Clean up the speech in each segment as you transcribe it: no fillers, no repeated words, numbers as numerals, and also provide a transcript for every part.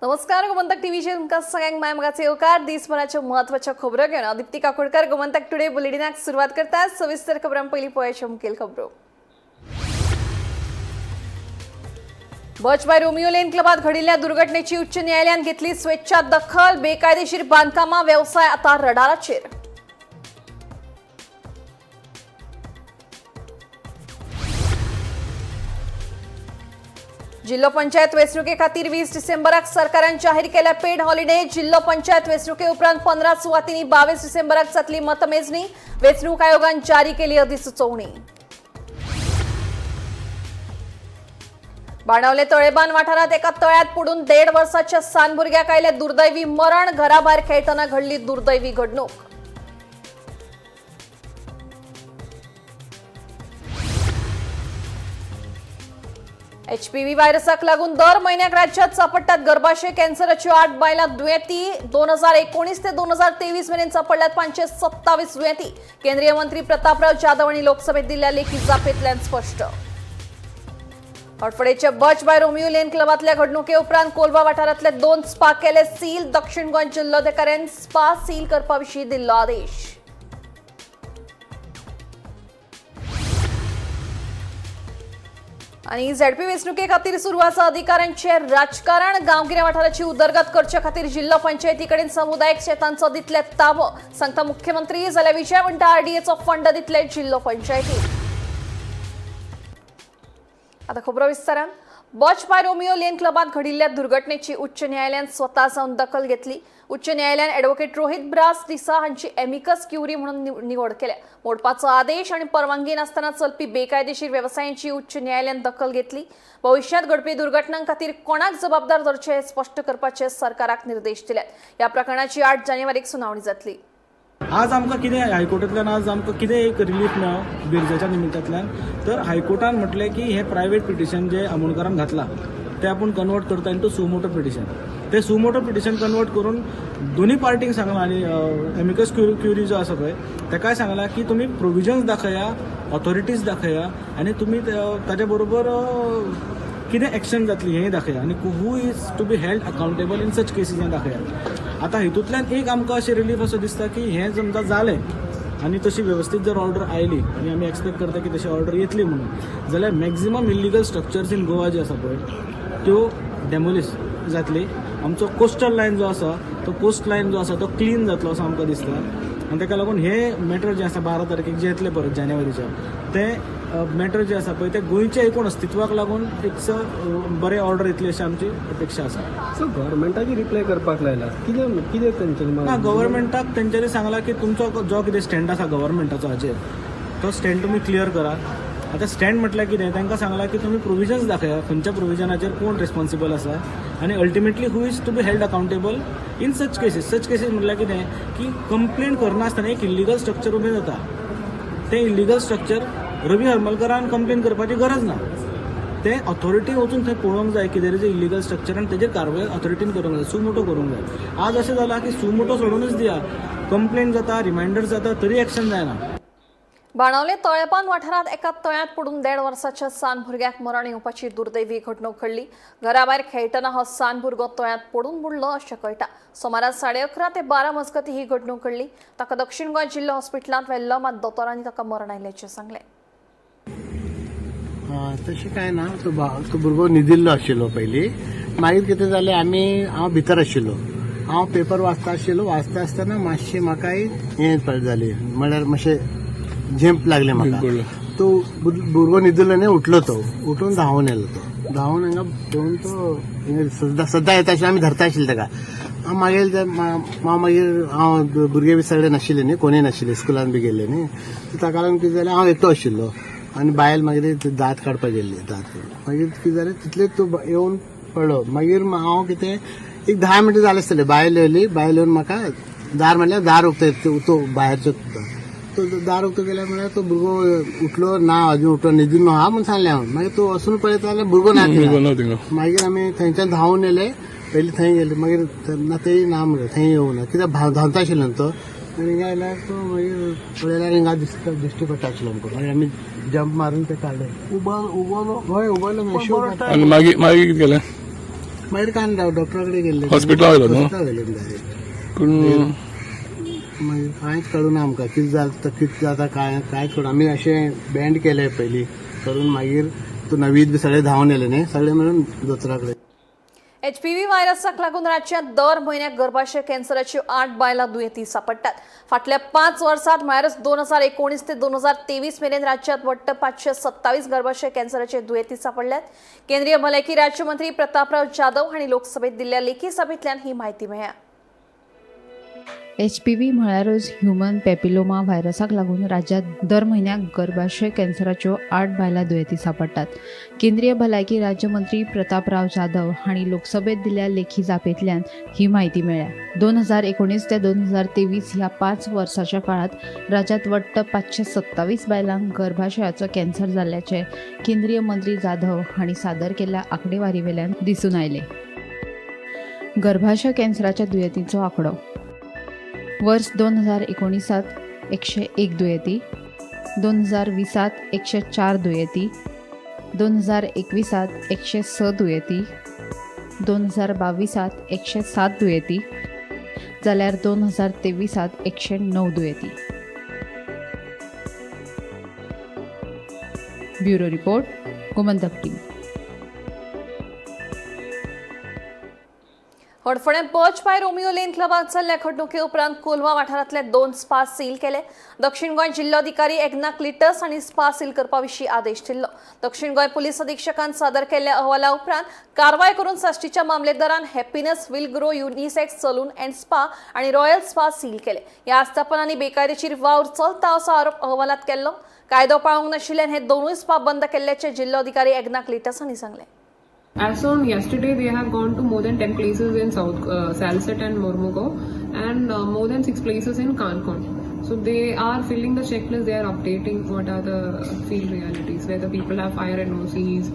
नमस्कार गोमंतक टीव्हीचे तुमका सगळ्यांक मायमगाचे येवकार दिसभराच्या महत्वाच्या खबरो घेऊन दीप्ती काकोडकर गोमंतक टुडे बुलेटिनाक सुरुवात करतात. सविस्तर खबरां पयली पळोवया मुखेल खबरो. बचबाय रोमियो लेन क्लबात घडिल्ल्या दुर्घटनेची उच्च न्यायालयान घेतली स्वेच्छा दखल. बेकायदेशीर बांधकामां व्यवसाय आता रडाराचेर. जिल्हा पंचायत वेंचणुके खातीर 20 डिसेंबराक सरकारान जाहीर केल्या पेड हॉलिडे. जिल्हा पंचायत वेंचणुके उपरांत 15 सुवातींनी 22 डिसेंबराक जातली मतमेजणी. वेंचणूक आयोगान जारी केली अधिसुचोवणी. बाणावले तळेबान वाठारात एका तळ्यात पडून 1.5 वर्षाच्या सान भुरग्याक आयले दुर्दैवी मरण. घराभायर खेळटना घडली दुर्दैवी घडणूक. एचपीव्ही व्हायरसाक लागून दर महिन्याक राज्यात सापडतात गर्भाशय कॅन्सराच्यो 8 बायलां दुयेंती. 2019 ते 2023 मेरेन सापडल्यात 527 दुयेंती. केंद्रीय मंत्री प्रतापराव जाधव आणि लोकसभेत दिल्ल्या लेखी जापेंतल्यान स्पष्ट. हडफडेच्या बचबाय रोमियो लेन क्लबातल्या घडणुके उपरांत कोलवा वाठारांतले 2 स्पा केले सील. दक्षिण गोंय जिल्लोधिकाऱ्यान स्पा सील करपाविशीं दिल्लो आदेश. आणि झेडपी वेंचणुके खातीर सुरू आसा अधिकाऱ्यांचे राजकारण. गांवगिऱ्या वाठाराची उदरगत करचे खातीर जिल्हा पंचायती कडेन समुदायिक शेतांचो दितले ताबो. सांगता मुख्यमंत्री जाल्यार विजय म्हणटा आरडीएचो फंड दितले जिल्हा पंचायती. आता खबरो विस्तारान. बचबाय रोमियो लेन क्लबात घडिल्ल्या दुर्घटनेची उच्च न्यायालयान स्वता जावन दखल घेतली. उच्च न्यायालयान एडव्होकेट रोहित ब्रास दिसा हांची एमिकस क्युरी म्हणून निवड केल्या. मोडपाचो आदेश आणि परवानगी नासतना चलपी बेकायदेशीर व्यवसायांची उच्च न्यायालयान दखल घेतली. भविष्यात घडपी दुर्घटनां खातीर कोणाक जबाबदार धरचे हे स्पष्ट करपाचे सरकाराक निर्देश दिल्यात. ह्या प्रकरणाची 8 जानेवारीक सुनावणी जातली. आज आमकां कितें हायकोर्टांतल्यान आज आमकां कितें एक रिलीफ मेळ्ळो बिरजेच्या निमित्तांतल्यान. तर हायकोर्टान म्हटलें की हे प्रायवेट पिटिशन जे आमोणकरान घातलां ते आपूण कन्वर्ट करता इंटू सुमोटो पिटिशन. ते सुमोटो पिटिशन कन्वर्ट करून दोन्ही पार्टींक सांगलां आनी एमिकस क्युरी जो आसा पळय ताकाय सांगलां की तुमी प्रोविजन्स दाखया, ऑथॉरिटीज दाखया आनी तुमी ताचे बरोबर कितें एक्शन जातली हेंय दाखया आनी who is to be held accountable in such cases हें दाखया. आतां हितूंतल्यान एक आमकां अशें रिलीफ असो दिसता की हें समजा जालें आनी तशी वेवस्थीत जर ऑर्डर आयली आनी आमी एक्सपेक्ट करता की तशी ऑर्डर येतली म्हणून जाल्यार maximum illegal structures in Goa जे आसा पळय त्यो डेमोलिश जातली. आमचो कोस्टल लायन जो आसा तो कोस्ट लायन जो आसा तो क्लीन जातलो असो आमकां दिसता. आनी ताका लागून हे मॅटर जे आसा 12 तारखेक जे येतले परत जानेवारीच्या ते मॅटर जे आसा पळय ते गोंयच्या एकूण अस्तित्वाक लागून एक बरें ऑर्डर येतली अशी आमची अपेक्षा आसा. सो गव्हर्मेंटाची रिप्लाय करपाक लायला कितें तेंच्यांनी ना गव्हर्मेंटाक तेंच्यांनी सांगलां की तुमचो जो कितें स्टँड आसा गव्हर्मेंटाचो हाचेर तो स्टँड तुमी क्लियर करा. आतां स्टँड म्हटल्यार कितें तांकां सांगलां की तुमी प्रोविजन्स दाखया खंयच्या प्रोविजनाचेर कोण रिस्पॉन्सिबल आसा आनी ultimately who is to be held accountable in such cases. Such cases म्हटल्यार कितें की कंप्लेंट करनासतना एक इलिगल स्ट्रक्चर उबें जाता. तें इलिगल स्ट्रक्चर रवी हरमलकरान कंप्लेन करपाची गरज ना. ते ऑथॉरिटी वचून थंय पळोवंक जाय की there is a illegal structure आनी तेजेर कारवाय ऑथॉरिटीन करूंक जाय, सुमोटो करूंक जाय. आज अशें जालां की सुमोटो सोडूनच दिया, कंप्लेन जाता, रिमायंडर जाता तरी एक्शन जायना. बाणावले तळेबान वाठारात एका तळ्यात पडून 1.5 वर्षाच्या सान भुरग्याक मरण येवपाची दुर्दैवी घडणूक घडली. घराभायर खेळटना हो सान भुरगो तळ्यात पडून बुडलो अशें कळटा. सुमार 11:30 ते 12 मजगती ही घडणूक घडली. ताका दक्षिण गोंय जिल्हा हॉस्पिटलांत व्हेल्लो मात दोतोरांनी ताका मरण आयिल्ल्याचें सांगलें. तशें कांय ना. तो भुरगो न्हिदिल्लो आशिल्लो पयलीं. मागीर कितें जालें हांव भितर आशिल्लो. हांव पेपर वाचता आसतना मातशें म्हाकाय हें जालें म्हळ्यार मातशें झेंप लागलें म्हाका. तो भुरगो न्हिदिल्लो न्ही उठलो तो उठून धांवून येयलो. तो धांवून हांगा घेवन तो सद्दां येता आशिल्लो आमी धरता आशिल्ले ताका. हांव भुरगे बी सगळे नाशिल्ले न्ही कोणूय नाशिल्ले स्कुलान बी गेल्ले न्ही. ताका लागून कितें जालें हांव एकटो आशिल्लो आनी बायल मागीर दात काडपाक गेल्ली. मागीर कितें जालें तितलें तो येवन पडलो. मागीर हांव कितें एक 10 मिनटां जालें आसतले बायल येयली. बायल येवन म्हाका दार म्हणल्यार दार उक्ताय तो भायरचो तो दार उक्तो गेल्यार म्हळ्यार तो भुरगो उठलो ना अजून उठलो न्हिदिल्लो आहा म्हूण सांगलें हांव. मागीर तो वचून पळयता जाल्यार भुरगो ना. मागीर आमी थंयच्यान धांवून येयले. पयलीं थंय गेले मागीर तेन्ना तेय ना म्हणलें थंय येवना कित्याक धांवता आशिल्लो न्ही तो. आनी हिंगा आयल्यार तो मागीर पळयल्यार हिंगा दिश्टी पडटा आशिल्लो आमकां. मागीर आमी जंप मारून ते काडले. उबलो मागीर कितें केलें? मागीर कांय डॉक्टरा कडेन गेल्ले हॉस्पिटलांत गेलो न्हू? हॉस्पिटलांत गेले डायरेक्ट पूण मागीर कांयच कळुना आमकां कितें जाता कांयच कळना. आमी अशें बँड केलें पयलीं करून मागीर तूं नवीद बी सगळे धांवन येले न्ही, सगळे मेळून दोतोरा कडेन. HPV व्हायरसाक लागून राज्यात दर म्हयन्याक गर्भाशय कॅन्सराची 8 बायलां दुयेंती सापडटात. फाटल्या 5 वर्सांत म्हळ्यार 2019 ते 2023 मेरेन राज्यात वट्ट 527 गर्भाशय कॅन्सराचे दुयेंती सापडल्यात. केंद्रीय भलायकी राज्यमंत्री प्रतापराव जाधव हांणी लोकसभेत दिल्ल्या लेखी सभेंतल्यान ही म्हायती मेळ्ळ्या. HPV म्हळ्यारूच ह्युमन पॅपिलोमा व्हायरसाक लागून राज्यात दर म्हयन्याक गर्भाशय कॅन्सराच्यो 8 बायलां दुयेंती सापडटात. केंद्रीय भलायकी राज्यमंत्री प्रतापराव जाधव हांणी लोकसभेत दिल्ल्या लेखी जापेंतल्यान ही म्हायती मेळ्ळ्या. 2019 ते 2023 ह्या 5 वर्साच्या काळात राज्यात वट्ट 527 बायलांक गर्भाशयाचो कॅन्सर जाल्ल्याचे केंद्रीय मंत्री जाधव हांणी सादर केल्ल्या आंकडेवारी दिसून आयले. गर्भाशय कॅन्सराच्या दुयेंतींचो आंकडो: वर्स 2019 101 दुयेंती, 2020 104 दुयेंती, 2021 106 दुयेंती, 2022 107 दुयेंती, जाल्यार 2023 109 दुयेंती. Bureau report, Gomantak TV. Hadfode बॉचपाय रोमियो लेन क्लबात जाल्ल्या घडणुके उपरांत कोलवा वाठारांतले 2 स्पा सील केले. दक्षिण गोंय जिल्लोधिकारी एग्नाक लिटस हांणी स्पा सील करपा विशीं आदेश दिल्लो. दक्षिण गोंय पुलीस अधीक्षकान सादर केल्ल्या अहवाला उपरांत कारवाय करून साश्टीच्या मामलेदारान happiness will grow unisex salon and spa आनी रॉयल स्पा सील केले. ह्या आस्थापनांनी बेकायदेशीर वावर चलता असो आरोप अहवालात केल्लो. कायदो पाळूंक नाशिल्ल्यान हे दोनूय स्पा बंद केल्ल्याचे जिल्लोधिकारी एग्नाक लिटस हांणी सांगलें. As on yesterday, they have gone to more than 10 places in South Salsette and Mormugao, and more than 6 places in Kankan. So they are filling the checklist. They are updating what are the field realities, whether people have fire NOCs,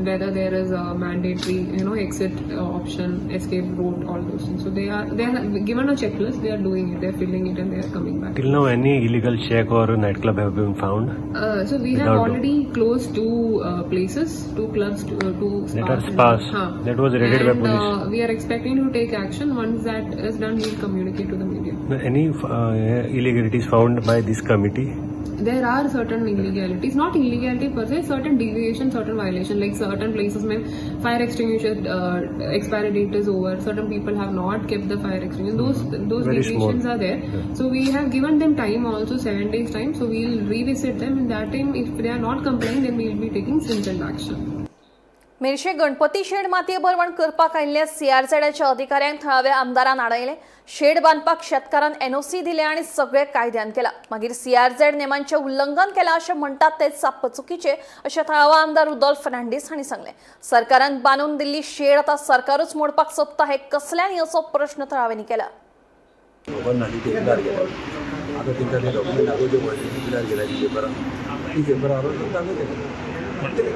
whether there is a mandatory, exit option, escape route, all those things. So they are given a checklist. They are doing it. They are filling it, and they are coming back. Till now, any illegal shack or nightclub have been found? So we have already closed 2 places, 2 clubs, 2 That are spas. That was raided by police. We are expecting to take action. Once that is done, we will communicate to the media. Any illegalities found by this committee? There are certain illegalities, not illegality per se, certain deviations, certain violations. Like certain places, fire extinguisher expiry date is over. Certain people have not kept the fire extinguisher. Those Very deviations small. are there. Yeah. So we have given them time also, 7 days time. So we will revisit them. In that time, if they are not complying, then we will be taking stringent action. मेर्शे Ganpati shed मातये भरवण करपाक आयिल्ल्या CRZच्या अधिकाऱ्यांक थळाव्या आमदारान आडयले. Shade बांदपाक शेतकारान NOC दिले आनी सगळे कायद्यान केला. मागीर CRZ नेमांचे उल्लंघन केला अशें म्हणटात ते साप्प चुकीचे अशें थळावा आमदार रुदोल्फ फर्नांडीस हांणी सांगलें. सरकारान बांदून दिल्ली शेड आतां सरकारूच मोडपाक सोदता हे कसल्यांनी असो प्रश्न थळाव्यांनी केला.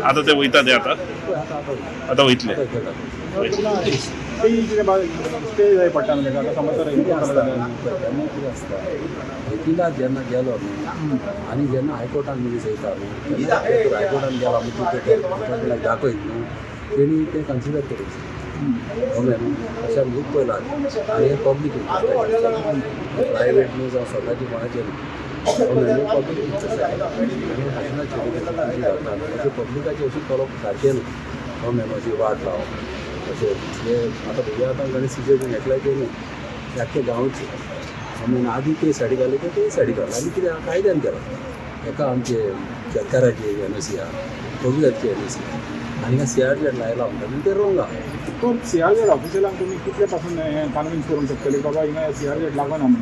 आता ते वयता ते आता वयतले. स्टे जाय पडटा न्हू ताका समज तर वकिलात जेन्ना गेलो न्हू आनी जेन्ना हायकोर्टान मनीस येता न्हू तेन्ना हायकोर्टान गेलो आमी दाखयत न्हू तेणी तें कन्सिडर करूंक अशा न्यूज पयला आनी हे पब्लीक प्रायवेट न्यूज जावं स्वताची कोणाचेर पब्लीक अशें पब्लिकाची अशी करप सारकें न्हू अशी वाट लावप अशें हे आतां भुरगे आतां गणेश विजय एकल्याय ते न्हू आख्खे गांवचे आदी ते सायडी घाले ते सायडी घालता आनी कितें कायद्यान केला एका आमचे शेतकाराचे NOC आहा पब्लिकाचे NOC आनी CRZ लायला म्हणटा ते रोंग आहा. पूण CRZ ऑफिशियलांक तुमी कितले पासून कन्विन्स करूंक शकतले बाबा हिंगा CRZ लागना म्हणून?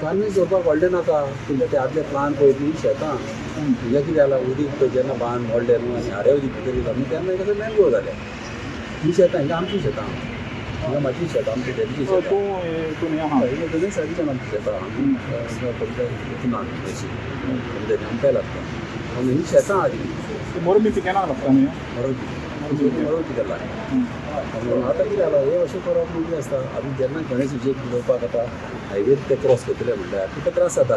कन्विन्स करपाक व्हडलें नाका कित्याक ते आदले प्लान पळय शेतां हिंगा कितें जाला उदीक जेन्ना बांद व्हडलें न्हू आनी हारे उदीक भितर येता न्हू तेन्ना कशें मँगो जालें ही शेतां हिंगा आमची शेतां हिंगा म्हाजी शेतां आमची डेलीची शेतां तूं आहा हिंगा दोनूय सायडीच्यान आमची शेतां आमी आमकांय लागता आनी ही शेतां आदी मोरमी पिकेनाक लागता न्ही मरोवची केला आतां कितें जालां हे अशें करप म्हणजे आसता आमी जेन्ना गणेश विजय उलोवपाक आतां हायवे ते क्रॉस करतले म्हणल्यार तुका त्रास जाता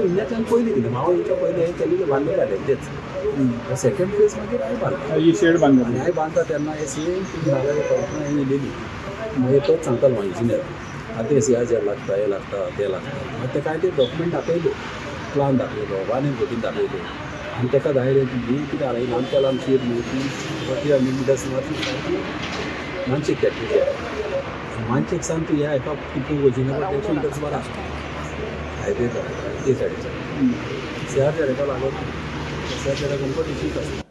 इंडियाच्यान पयलीं कितें हांव हेच्या पयलीं हे केल्लें बांदलें घालें तेच सेकंड फेज मागीर हांवें बांदता ही शेड बांदलेली आनी हांवें बांदता तेन्ना हे सेम तुमी नाजाल्यार कल्पना हांवें येयलेली मागीर तोच सांगतालो म्हाका इंजिनियर आतां SIR लागता हे लागता ते लागता मागीर तेका हांवें ते डॉक्युमेंट दाखयले प्लान दाखयलो 1 and 14 दाखयले आनी तेका डायरेक्ट ही कितें हांवें ल्हान केला आमची ती 40 मिनट्स मारची मानसीक टॅक्टिक मानसीक सांग तूं ह्या हाका कितून वचीना बट एकशे मिटर्स बरा हायवे ते सायडीच्यान SIR हाका लागून SIR कॉम्पिटिशन आसता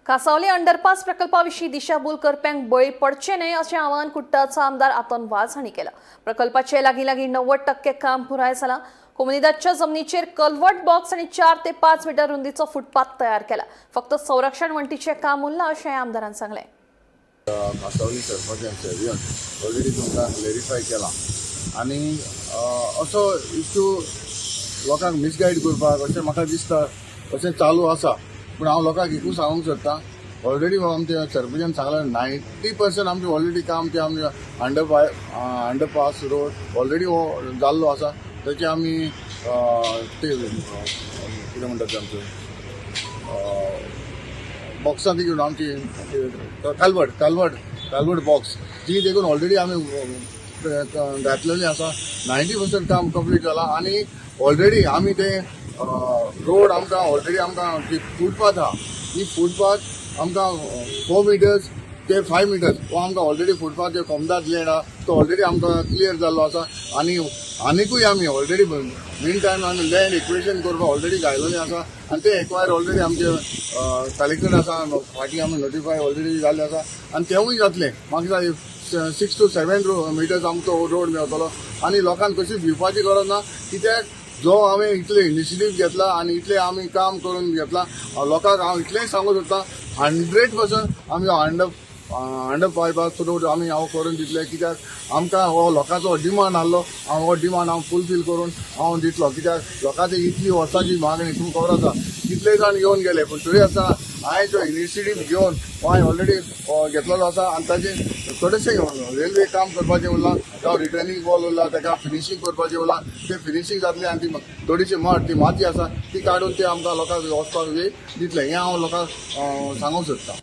कासावले अंडरपास प्रकल्पाविषयी दिशाभूल करप्यांक बळी पडचे न्हय अशें आवाहन कुट्टाचा आमदार आतन वाज हांणी केलं. प्रकल्पाचे लागीं 90% काम पुराय जालां. कोमुनिदादच्या जमनीचेर कल्वर्ट बॉक्स आणि 4 ते 5 मीटर रुंदीचो फुटपाथ तयार केला. फक्त संरक्षण वणटीचें काम उरलां अशें आमदारान सांगलें. कासावली सरपंचान ऑलरेडी तुमकां क्लेरिफाय केला आनी असो इश्यू लोकांक मिसगायड करपाक अशें म्हाका दिसता अशें चालू आसा. पूण हांव लोकांक एकूच सांगूंक सोदतां ऑलरेडी आमच्या सरपंचान सांगलें 90% आमचें ऑलरेडी काम तें आमचें अंडरपास रोड ऑलरेडी जाल्लो आसा. त्याचे आमी ते कितें म्हणटात ते आमचें बॉक्सां ती घेवन आमची कालवर्ट बॉक्स ती देखून ऑलरेडी आमी घातलेली आसा. 90% काम कंप्लीट जाला आनी ऑलरेडी आमी ते रोड आमकां ऑलरेडी आमकां जी फुटपाथ आहा ती फुटपाथ आमकां 4 मिटर्स ते 5 मिटर्स हो आमकां ऑलरेडी फुटपाथ जे कोमदाद लँड आहा तो ऑलरेडी आमकां क्लियर जाल्लो आसा. आनीकूय आमी ऑलरेडी मेन टायम आमी लँड इक्वेशन करपाक ऑलरेडी घायलेलें आसा आनी ते एक्वायर ऑलरेडी आमचे कलेक्टेड आसा. फाटीं आमी नोटिफाय ऑलरेडी जाल्ले आसा आनी तेवूय जातलें. म्हाका 6 to 7 मिटर्स आमचो रोड मेळटलो आनी लोकांक कशी भिवपाची गरज ना कित्याक जो हांवें इतले इनिशिएटीव घेतला आनी इतलें आमी काम करून घेतला लोकांक हांव इतलेंय सांगूंक सोदतां 100% आमी अंडर पायपास रोड आमी हांव करून दितले कित्याक आमकां हो लोकांचो डिमांड आसलो. हो डिमांड हांव फुलफील करून हांव दितलो कित्याक लोकांची इतली वर्सांची मागणी तुमकां खबर आसा कितले जाण येवन गेले पूण तरी आसतना हांवें जो इनिशिएटीव घेवन हांवें ऑलरेडी घेतलेलो आसा आनी ताचे थोडेशें रेल्वे काम करपाचें उरलां जावं रिटर्निंग वॉल उरला ताका फिनिशींग करपाचें उरलां तें फिनिशींग जातलें आनी ती थोडीशी ती माती आसा ती काडून ते आमकां लोकांक वचपाक वेळ दितलें हें हांव लोकांक सांगूंक सोदतां.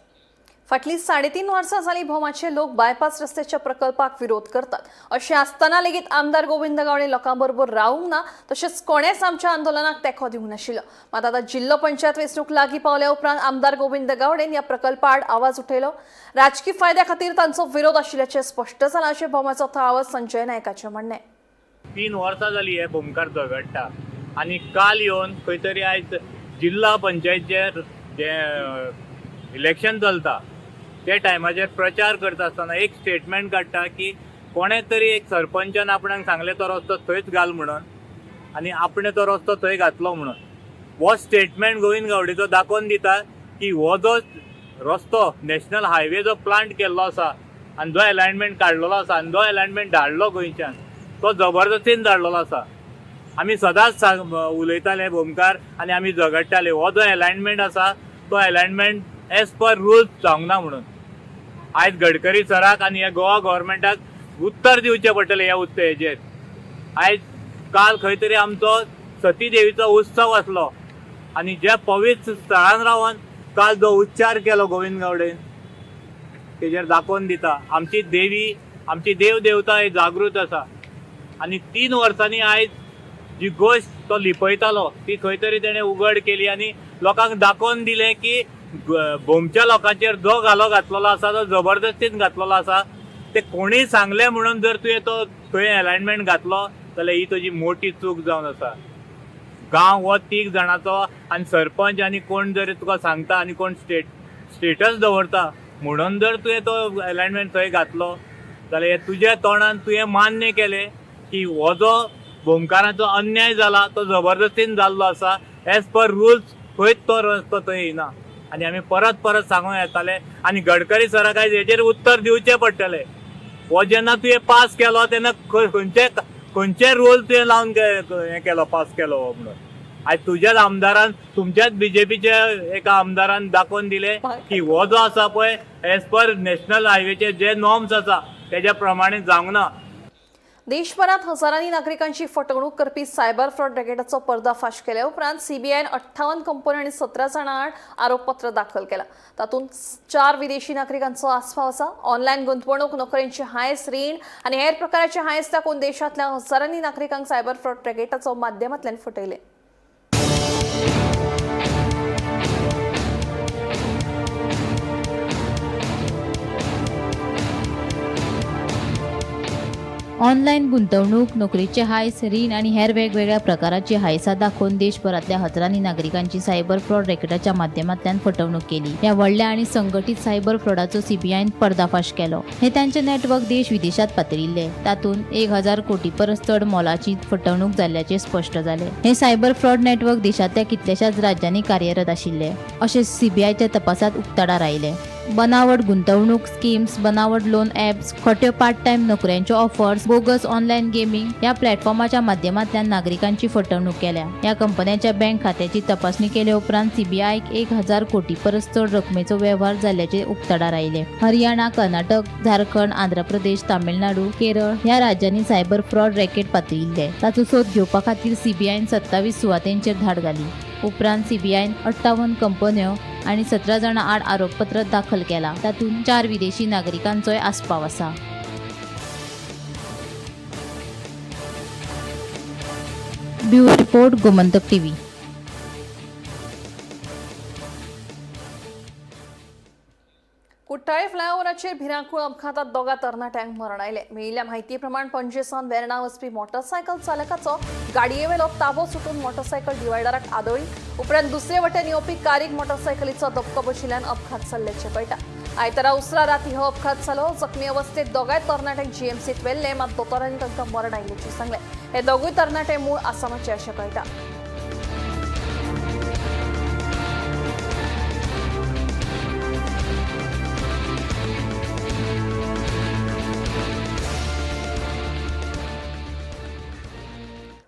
फाटली 3.5 वर्सां जालीं भोमाचे लोक बायपास रस्त्याच्या प्रकल्पाक विरोध करतात. अशें आसतना लेगीत आमदार गोविंद गावडे लोकां बरोबर रावूंक ना तशेंच कोणेच आमच्या आंदोलनाक तेंको दिवंक नाशिल्लो. मात आतां जिल्लो पंचायत वेंचणूक लागीं पावल्या उपरांत आमदार गोविंद गावडेन ह्या प्रकल्पा आड आवाज उठयलो. राजकीय फायद्या खातीर तांचो विरोध आशिल्ल्याचें स्पश्ट जालां अशें भोमाचो थळावो संजय नायकाचें म्हणणें. 3 वर्सां जालीं हे भोमकार झगडटा आनी काल येवन खंय तरी आयज जिल्ला पंचायतीचेर जे इलेक्शन चलता त्या टायमाचेर प्रचार करता आसतना एक स्टेटमेंट काडटा की कोणे तरी एक सरपंचान आपणाक सांगले तो रस्तो थंयच घाल म्हणून आनी आपणे तो रस्तो थंय घातलो म्हणून. हो स्टेटमेंट गोविंद गावडेचो दाखोवन दिता की हो जो रस्तो नॅशनल हायवे जो प्लांट केल्लो आसा आनी जो अलायनमेंट काडलेलो आसा आनी जो अलायनमेंट धाडलो गोंयच्यान तो जबरदस्तीन धाडलेलो आसा. आमी सदांच उलयताले भोमकार आनी आमी झगडटाले हो जो अलायनमेंट आसा तो अलायनमेंट एज पर रुल्स जावंक ना म्हणून. आयज गडकरी सराक आनी ह्या गोवा गव्हर्मेंटाक उत्तर दिवचें पडटलें ह्या हेजेर. आयज काल खंय तरी आमचो सती देवीचो उत्सव आसलो आनी ज्या पवित्र स्थळान रावन काल जो उच्चार केलो गोविंद गावडेन तेजेर दाखोवन दिता आमची देवी आमची देव देवता ही जागृत आसा. आनी 3 वर्सांनी आयज जी गोश्ट तो लिपयतालो ती खंय तरी तेणें उघड केली आनी लोकांक दाखोवन दिलें की भोमच्या लोकांचेर जो घालो घातलेलो आसा तो जबरदस्तीन घातलेलो आसा. ते कोणीय सांगलें म्हणून जर तुवें तो थंय अलायनमेंट घातलो जाल्यार ही तुजी मोठी चूक जावन आसा. गांव हो 3 जाणांचो आनी सरपंच आनी कोण जर तुका सांगता आनी कोण स्टेटस दवरता म्हणून जर तुवें तो अलायनमेंट थंय घातलो जाल्यार हे तुज्या तोंडान तुवें मान्य केलें की हो जो भोमकाराचो अन्याय जाला तो जबरदस्तीन जाल्लो आसा. एज पर रुल्स खंयच तो रस्तो थंय येना आनी आमी परत सांगूंक येताले आनी गडकरी सराक आयज हेजेर उत्तर दिवचें पडटलें. हो जेन्ना तुवें पास केलो तेन्ना खंयचे रूल तुवें लावन हें केलो पास केलो हो म्हणून. आयज तुज्याच आमदारान तुमच्याच बीजेपीच्या एका आमदारान दाखोवन दिले की हो जो आसा पळय एज पर नॅशनल हायवेचे जे नॉर्म्स आसा तेज्या प्रमाणे जावंक ना. देशभरात हजारांनी नागरिकांची फसवणूक करपी सायबर फ्रॉड रॅकेटाचो पर्दाफाश केल्या उपरांत सीबीआयन 58 कंपनी आणि 17 जाणां आरोपपत्र दाखल केलां. तातूंत 4 विदेशी नागरिकांचो आस्पाव आसा. ऑनलायन गुंतवणूक, नोकऱ्यांची हायस, रीण आनी हेर प्रकाराचे हायस दाखोवन देशांतल्या हजारांनी नागरिकांक सायबर फ्रॉड रॅकेटाचो माध्यमांतल्यान फटयले. ऑनलाईन गुंतवणूक, नोकरीचे हायस, रीण आणि हेर वेगवेगळ्या प्रकाराची हायसां दाखोवन देशभरातल्या हजारांनी नागरिकांची सायबर फ्रॉड रॅकेटाच्या माध्यमांतल्यान फटवणूक केली. ह्या व्हडल्या आणि संघटीत सायबर फ्रॉडाचो सीबीआयन पर्दाफाश केलो. हे तांचे नेटवर्क देश विदेशात पातळिल्ले. तातूंत 1000 कोटी परस चड मोलाची फटवणूक जाल्ल्याचे स्पश्ट जाले. हे सायबर फ्रॉड नेटवर्क देशांतल्या कितल्याशाच राज्यांनी कार्यरत आशिल्ले अशें सीबीआयच्या तपासात उक्ताडार आयले. बनावट गुंतवणूक स्कीम्स, बनावट लोन ॲप्स, खोट्यो पार्ट टाइम नोकऱ्यांच्यो ऑफर्स, बोगस ऑनलाईन गेमिंग या प्लॅटफॉर्माच्या माध्यमांतल्यान नागरिकांची फटवणूक केल्या. या कंपन्यांच्या बँक खात्याची तपासणी केल्या उपरांत सीबीआयक 1000 कोटी परस चड रकमेचो व्यवहार जाल्ल्याचे उक्ताडार आयले. हरियाणा, कर्नाटक, झारखंड, आंध्र प्रदेश, तामिळनाडू, केरळ ह्या राज्यांनी सायबर फ्रॉड रॅकेट पातळिल्ले. ताचो सोद घेवपा खातीर सीबीआयन 27 सुवातेंचेर धाड घाली. उपरांत सीबीआयन 58 कंपन्यो आणि 17 जाणां आड आरोपपत्र दाखल केला. तातूंत 4 विदेशी नागरिकांचोय आस्पाव आसा. Bureau report, Gomantak TV. कुट्टाळे फ्लायओव्हराचेर भिरांकूळ अपघातात दोगा तरणाट्यांक मरण आयले. मेळिल्ल्या म्हायती प्रमाण पणजेसावन वेर्णा वचपी मोटरसायकल चालकाचो गाडयेवेलो ताबो सुटून मोटरसायकल डिवायडराक आदळ्ळी. उपरांत दुसरे वटेन येवपी कारयेक मोटरसायकलीचो धक्को बशिल्ल्यान अपघात जाल्ल्याचें कळटा. आयतारा उसरा राती हो अपघात जालो. जखमी अवस्थेत दोगांय तरणाट्यांक जीएमसीत व्हेल्ले, मात दोतोरांनी तांकां मरण आयिल्ल्याचें सांगलें. हे दोगूय तरणाटे मूळ आसामाचे अशें कळटा.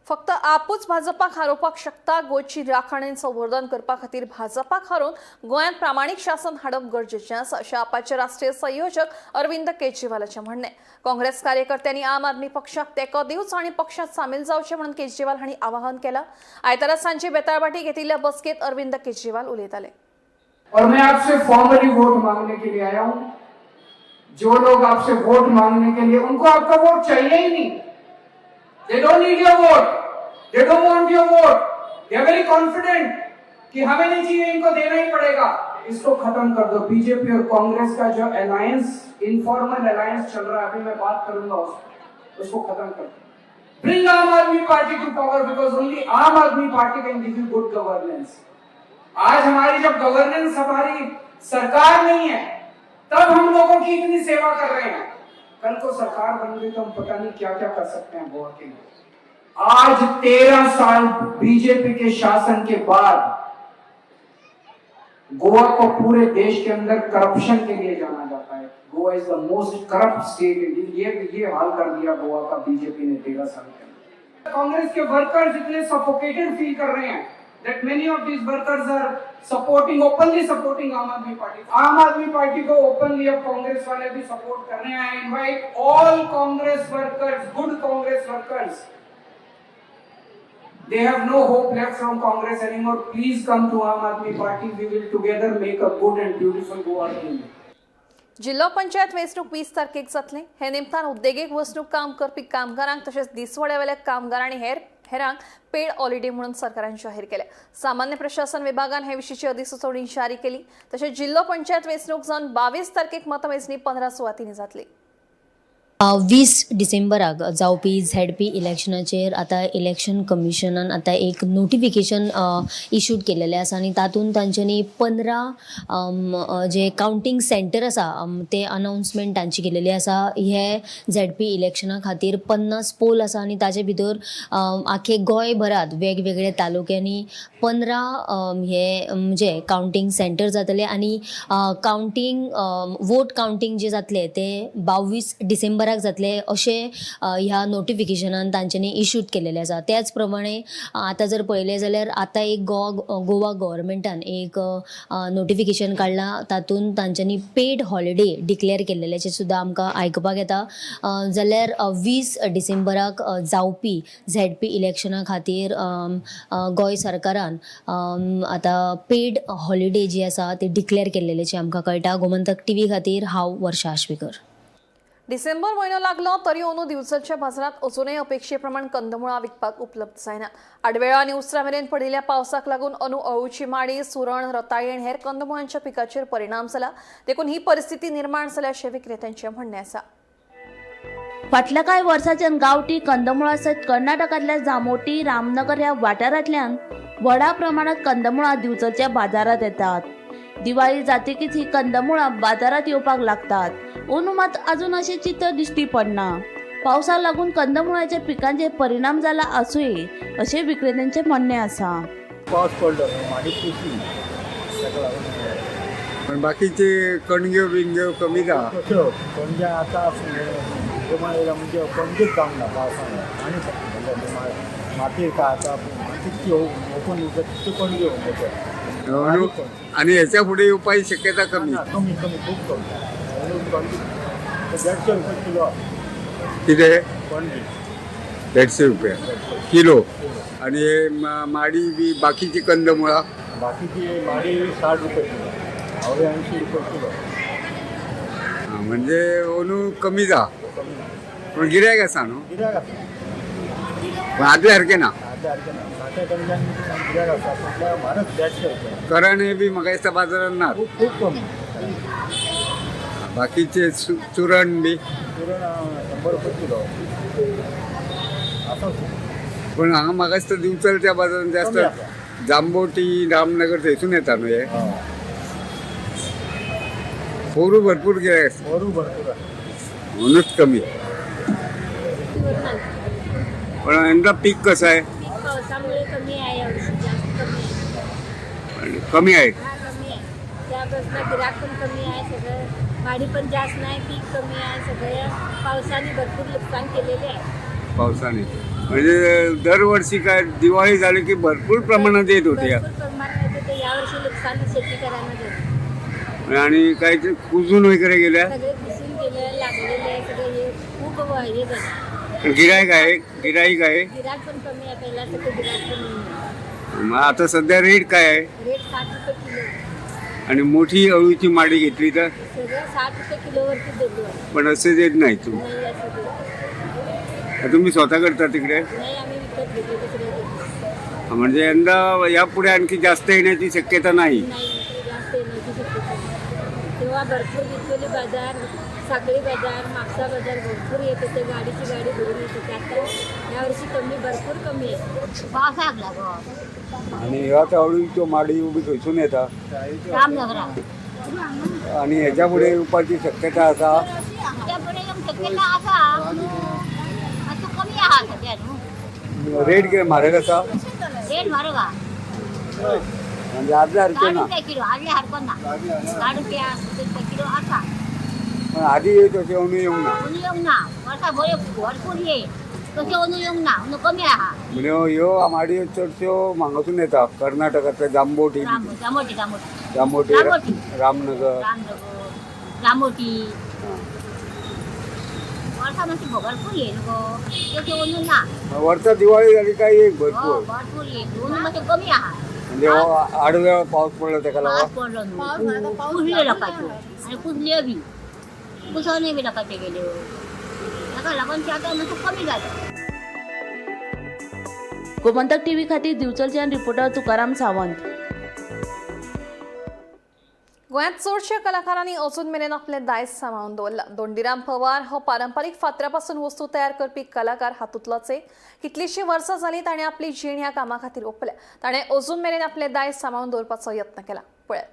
फक्त आपूच भाजपाक हारोवपाक शकता. गोंयची राखण आनी संवर्धन करपा खातीर भाजपाक हारोवन गोंयांत प्रामाणीक शासन हाडप गरजेचें आसा अशें आपाचे राष्ट्रीय संयोजक अरविंद केजरीवालाचें म्हणणें. काँग्रेस कार्यकर्त्यांनी आम आदमी पक्षाक तेंको दिवचो आनी पक्षांत सामील जावचें म्हणून केजरीवाल हांणी आवाहन केलां. आयतारा सांजे बेताळबाटी घेतिल्ल्या बसकेंत अरविंद केजरीवाल उलयताले. और मैं आपसे फॉर्मली वोट मांगने के लिए आया हूं. जो लोग आपसे वोट मांगने के लिए, उनको आपका वोट चाहिए ही नहीं. They don't need your vote. They don't want your vote. They are very confident कि हमें नहीं चाहिए, इनको देना ही पड़ेगा. इसको खत्म कर दो. बीजेपी और कांग्रेस का जो अलायंस, इनफॉर्मल अलायंस चल रहा है, अभी मैं बात करूंगा उसको खत्म कर दो. Bring Aam Aadmi Party to power because only Aam Aadmi Party can give you good governance. आज हमारी जब गवर्नेंस, हमारी सरकार नहीं है, तब हम लोगों की इतनी सेवा कर रहे हैं. कल को सरकार बन गई तो हम पता नहीं क्या क्या कर सकते हैं गोवा के लिए. आज 13 साल बीजेपी के शासन के बाद गोवा को पूरे देश के अंदर करप्शन के लिए जाना जाता है. Goa is the most corrupt state. ये हाल कर दिया गोवा का बीजेपी ने 13 साल के अंदर. कांग्रेस के वर्कर्स इतने सफोकेटेड फील कर रहे हैं that many of these workers are openly supporting आम आदमी पार्टी. आम आदमी पार्टी को openly अब कांग्रेस वाले भी सपोर्ट कर रहे हैं. I invite all Congress workers, good Congress workers, they have no hope left from Congress anymore. Please come to Aam Aadmi Party. We will together make a good and beautiful Goa team. जिल्लो पंचायत वेंचणूक 20 तारखेक जातली. हे निमतान उद्देगीक वचणूक काम करपी कामगारांक तशेंच दिसवड्यावेल्या कामगार आनी हेरांक पेड हॉलिडे म्हणून सरकारान जाहीर केले. सामान्य प्रशासन विभागान हे विशींची अधिसुचोवणी जारी केली. तशेंच जिल्लो पंचायत वेंचणूक जावन 22 तारखेक मतमेजणी 15 सुवातींनी जातली. 20 डिसेंबराक जावपी झेडपी इलेक्शनाचेर आतां इलेक्शन कमिशनान आतां एक नोटिफिकेशन इशूड केलेलें आसा आनी तातूंत तांच्यांनी 15 जे कावंटींग सेंटर आसा ते अनाउन्समेंट तांची केलेली आसा. हे झेडपी इलेक्शना खातीर 50 पोल आसा आनी ताचे भितर आख्खे गोंयभरात वेगवेगळ्या तालुक्यांनी 15 हे म्हणजे कावंटींग सेंटर जातले आनी कावंटींग वोट कावंटींग जे जातले ते 22 डिसेंबर डिसेंबराक जातले अशें ह्या नोटिफिकेशनान तांच्यांनी इश्यूड केलेले आसा. त्याच प्रमाणे आतां जर पळयलें जाल्यार आतां एक गोवा गव्हर्मेंटान एक नोटिफिकेशन काडलां, तातूंत तांच्यांनी पेड हॉलिडे डिक्लेअर केल्लेल्याचें सुद्दां आमकां आयकुपाक येता. जाल्यार 20 डिसेंबराक जावपी ZP इलेक्शना खातीर गोंय सरकारान आतां पेड हॉलिडे जी आसा ती डिक्लेअर केल्लेल्याचें आमकां कळटा. गोमंतक TV खातीर हांव वर्षा आश्वेकर. डिसेंबर म्हयनो लागलो तरी अंदू दिवचलच्या बाजारात अजूनय अपेक्षे प्रमाण कंदमुळां विकपाक उपलब्ध जायना. आडवेळा आनी उसरा मेरेन पडिल्ल्या पावसाक लागून अंदू अळूची माडी, सुरण, रताळी आनी हेर कंदमुळांच्या पिकाचेर परिणाम जाला. देखून ही परिस्थिती निर्माण जाल्या अशें विक्रेत्यांचें म्हणणें आसा. फाटल्या कांय वर्सांच्यान गांवठी कंदमुळां सयत कर्नाटकांतल्या जामोटी, रामनगर ह्या वाठारांतल्यान व्हडा प्रमाणात कंदमुळां दिवचलच्या बाजारात येतात. दिवाळी जातकीच ही कंदमुळां बाजारात येवपाक लागतात. अंदू मात अजून अशें चित्र दिश्टी पडना. पावसाक लागून कंदमुळाच्या पिकांचेर परिणाम जाला आसूय अशें विक्रेत्यांचें म्हणणें आसा. पावस पडलो माडी कुशी ताका लागून पण बाकीचे कणग्यो बिणग्यो कमी जा कश्यो पणजे आतां म्हणजे पणजेच जावंक ना पावसान आनी मातयेर काय आतां कितकी ओपन उदक तितकी पणजे होवंक आणि ह्याच्या पुढे येवपाची शक्यता कमी. कमी खूब कमी 150 रुपये किलो कितें पणजे 150 रुपया किलो. आणि हे माडी बी बाकीची कंदमुळां बाकीची माडी 60 रुपये किलो, आवळे 80 रुपये किलो. म्हणजे अंदू कमी जा. पण गिरायक आसा न्हू, गिरायक आसा पण आदले सारकें ना. आदल्या सारकें ना. नाट्या कडल्यान गिरायक आसा पूण म्हारग 150 रुपये. करण हे बी म्हाका दिसता बाजारात ना. खूब कमी. बाकीचे चुरण बी चुरण 100 रुपये किलो आसा. पण हांगा म्हाका दिसता दिवचलच्या बाजारात जास्त जांबोटी, रामनगर थंयसून येता न्हू हे. पोरू भरपूर गिरायक आसता, पोरू भरपूर म्हणूनच कमी. पण यंदा पीक कसं आहे? पावसामुळे कमी आहे, जास्त कमी आहे. कमी आहे. कमी आहे. त्यापासून गिराक पण कमी आहे, सगळं माडी पण जास्त नाही, पीक कमी आहे. सगळ्या पावसाने भरपूर नुकसान केलेले आहे. पावसाने म्हणजे दरवर्षी काय दिवाळी झाली की भरपूर प्रमाणात येत होते. भरपूर प्रमाणात येते ते यावर्षी नुकसान शेती करायला झालं. आणि काही कुजून वगैरे गेल्या. सगळे घुसून गेले, लागलेले आहे सगळे. हे खूप हे झालं. गिराईक आहे, गिराईक आहे. गिराक पण कमी आहे, पहिला सगळं गिराक पण नाही. मग आता सध्या रेट काय आहे? रेट 60 रुपये किलो. आणि मोठी अळूची माडी घेतली तर सगळं 60 रुपये किलोवरती देतो आहे. पण असे देत नाही तुम्ही. नाही असं देत. तुम्ही स्वतः करता तिकडे? नाही, आम्ही विकत घेतो, दुसरे देतो. म्हणजे यंदा यापुढे आणखी जास्त येण्याची शक्यता नाही. नाही, जास्त येण्याची शक्यता नाही. तेव्हा भरपूर विकलेली बाजार, साखळी बाजार, मागचा बाजार भरपूर येत होते. गाडीची गाडी भरून येत होते. आता यावर्षी भरपूर कमी आहे. पावसाक लागो. आणि ह्या अळूची माडी उभी थंयसून येता रामनगरात. आणि ह्याच्या पुढे येवपाची शक्यता आसा. त्यापुढे शक्यता आसा, असं कमी आहा सध्या न्हू. रेट कितें म्हारग आसा? रेट म्हारग आहा. म्हणजे आदल्या सारकें ना. 60 रुपये किलो, आदल्या सारखं ना. 60 रुपये किलो आसा. पण आधी येत तशें अंदू येवंक ना. अंदू येवंक ना. वर्सा भरपूर ये तशें अंदू येवंक ना. अंदू कमी आहा. म्हणजे ह्यो माडयो चडश्यो हांगासून येता कर्नाटकांतल्या जांबोटी, जामोटी रामनगर. जामोटी वर्सा मातशी भरपूर ये न्हू तशें अंदू ना. वर्सा दिवाळी जाली काय एक भरपूर. भरपूर ये अंदू मातशें कमी आहा. म्हणजे हो आडव्या पावस पडलो ताका लागून. पावस पडलो न्हू. कुसल्यो लोकांच्यो आनी कुसल्यो बी कुसोनय बी लोकांच्यो गेल्यो. ताका लागून ते आतां मातशें कमी जालें. गोमंतक TV खातीर दिवचलच्यान रिपोर्टर तुकाराम सावंत. गोंयांत चडशा कलाकारांनी अजून मेरेन आपले दायज सांबाळून दवरला. दोंडीराम पवार हो पारंपारीक फातरापासून वस्तू तयार करपी कलाकार हातूंतलोच एक. कितलींशीं वर्सां जालीं ताणें आपली जीण ह्या कामा खातीर ओंपल्या. ताणें अजून मेरेन आपले दायज सांबाळून दवरपाचो यत्न केला. पळयात.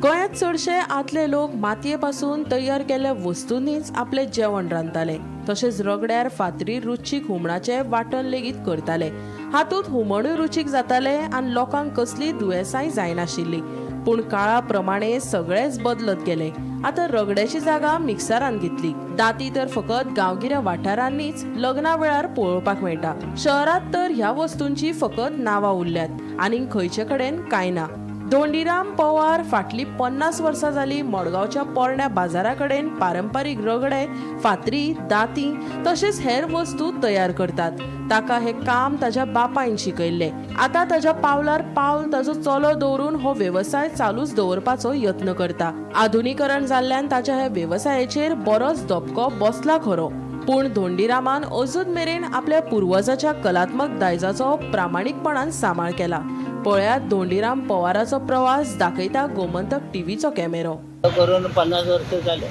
गोंयांत चडशे आदले लोक मातये पासून तयार केल्ल्या वस्तूंनीच आपले जेवण रांदताले. तशेंच रगड्यार फातरी रुचीक हुमणाचें वांटण लेगीत करताले. हातूंत हुमणूय रुचीक जाताले आनी लोकांक कसली दुयेंसांय जायनाशिल्ली. पूण काळा प्रमाणे सगळेच बदलत गेले. आता रगड्याची जागा मिक्सरान घेतली. दाती तर फकत गांवगिऱ्या वाठारांनीच लग्ना वेळार पळोवपाक मेळटा. शहरात तर ह्या वस्तूंची फकत नांवां उरल्यात आनी खंयचे कडेन कांय ना. धोंडीराम पवार फाटली 50 वर्सां जाली मडगांवच्या पोरण्या बाजारा कडेन पारंपारीक रगडे, फातरी, दाती तशेंच हेर वस्तू तयार करतात. ताका हे काम ताच्या बापायन शिकयल्ले. आता ताच्या पावलार पावल ताजो चलो दवरून हो वेवसाय चालूच दवरपाचो यत्न करता. आधुनीकरण जाल्ल्यान ताच्या हे वेवसायाचेर बरोच धपको बसला खरो. पूण धोंडीरामान अजून मेरेन आपल्या पुर्वजाच्या कलात्मक दायजाचो प्रामाणीकपणान सांबाळ केला. पळयात धोंडीराम पवाराचो प्रवास दाखयता गोमंतक टीव्हीचो कॅमेरो. करून 50 वर्ष जाले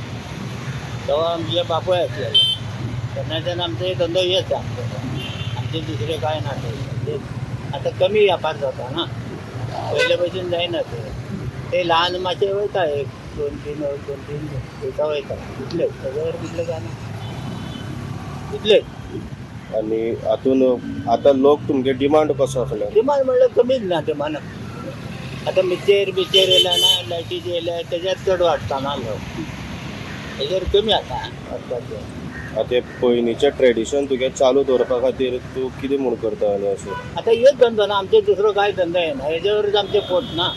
तेव्हा आमचे बापूय आसलेले तेन्नाच्यान आमचो धंदो हेच आमचे दुसरे काय ना ते आता कमी व्यापार जाता ना पयले भशेन जायना ते ल्हान मातशे वयता 1-2-3 दिवसा वयता इतलेच सगळे तितले जायना इतलेच. आणि हातून आता लोक तुमगे डिमांड कसो आसले? डिमांड म्हणल्यार कमीच ना डिमांड. आता मिचेर येयला ना लायटीचे येयल्या तेज्यात चड वाडटा ना लोक हेजेर कमी आसा वाडपाचें. आता पयलींचें ट्रेडिशन तुगे चालू दवरपा खातीर तूं कितें म्हूण करता आनी अशें? आता हेच धंदो ना आमचे दुसरो काय धंदो येना हेजेवरच आमचें पोट ना.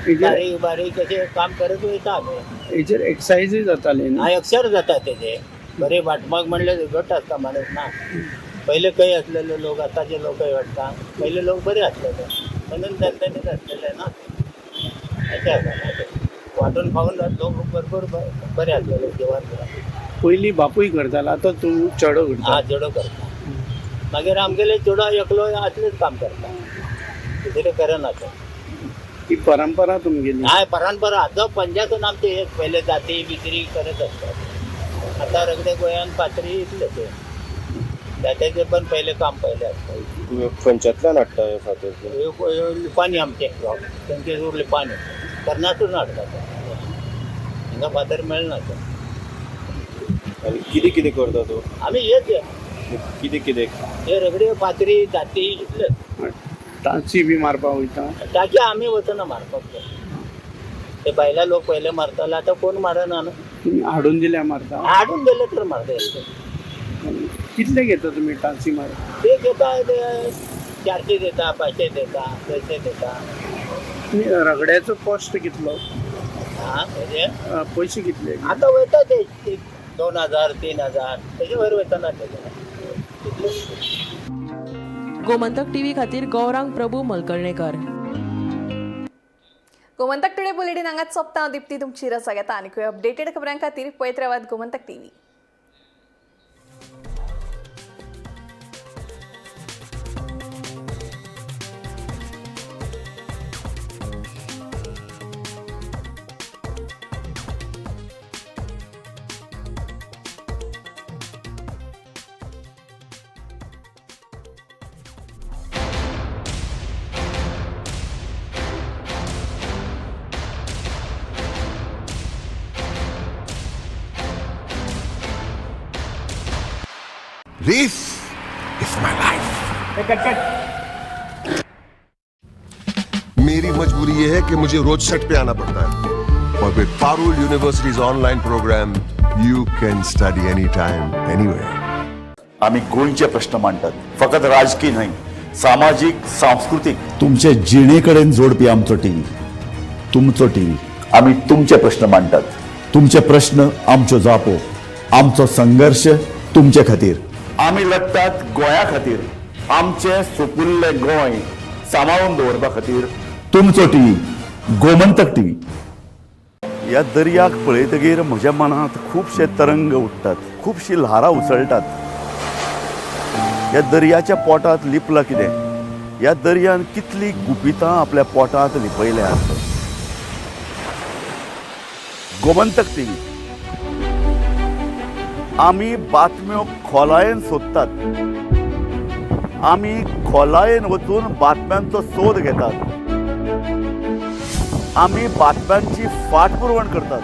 बारीक बारीक अशें काम करत वयता आमी. हेचेर एक्सायजूय जाताली हा अक्षर जाता तेजे बरे वाटपाक म्हणल्यार घट आसता माणूस ना. पहिले खंय आसलेले लोक आतांचे लोकय वाटता पहिले लोक बरे आसलेले म्हणून धंद्यानीच आसलेले ना अशें आसा ना ते वांटून खावन लोक भरपूर बरे आसलेले जिवान. पयलीं बापूय करतालो आतां तूं चेडो करता. हा चेडो करता. मागीर आमगेले चेडो एकलो आसलेच काम करता दुसरें करना ते. ही परंपरा तुमगेली? हय परंपरा आतां पंजासून आमचे हे पहिले जाती बित्री करत आसतात. आता रगडे गोंयान पात्री इतले ते जात्याचे पण पहिले काम पहिले आसता. खंयच्यातल्यान हाडटा हे फातर? लिपानी आमचे तेंचे दूर लिपानी कर्नाटून हाडटा हिंगा फातर मेळना ते. आनी कितें कितें करता तूं? आमी हेच कितें कितें? हे रगडे पात्री जाती इतले. टांची बी मारपाक वयता? टाची आमी वचना मारपाक ते बायला लोक पहिले मारताले आता कोण मारना ना. तुम्ही हाडून दिल्या मारता? हाडून दिले तर मारता. कितले घेता तुम्ही टांची मार? ते घेता 400 देता 500 देता 600 देता. रगड्याचो कॉस्ट कितलो? हा म्हणजे पैसे कितले? आता वयता ते 2000-3000 तेजे वयर वयतना तेजे. गोमंतक टीव्ही खातीर गौरांग प्रभू मलकर्णेकर. गोमंतक टुडे बुलेटिन हांगाच सोंपता. हांव दिप्ती तुमची रसा घेता आनी अपडेटेड खबरां खातीर पळयत रावात Gomantak TV. This is my life. मेरी मजबूरी ये है कि मुझे रोज सेट पे आना पड़ता है और with Parul university's online programme you can study any time anywhere. आम्ही गोंयचे प्रश्न मांडतात फकत राजकीय नाही सामाजिक सांस्कृतिक तुमचे जिणेकडेन जोडपी आमचो टीव्ही तुमचो टीव्ही. आम्ही तुमचे प्रश्न मांडतात तुमचे प्रश्न आमच्यो जापो आमचो संघर्ष तुमचे खातीर. आम्ही लढतात गोंया खातीर आमचे सोपुल्ले गोंय सांबाळून दवरपा खातीर तुमचो टीव्ही गोमंतक टीव्ही. या दर्याक पळयतकीर म्हज्या मनांत खुबशे तरंग उठतात खुबशी ल्हारां उसळटात. या दर्याच्या पोटात लिपला कितें? या दर्यान कितली गुपितां आपल्या पोटात लिपयल्यात. गोमंतक टीव्ही आम्ही बातम्यो खोलायेन सोदतात. आम्ही खोलायेन वचून बातम्यांचो सोद घेतात. आम्ही बातम्यांची फाटपुरवण करतात.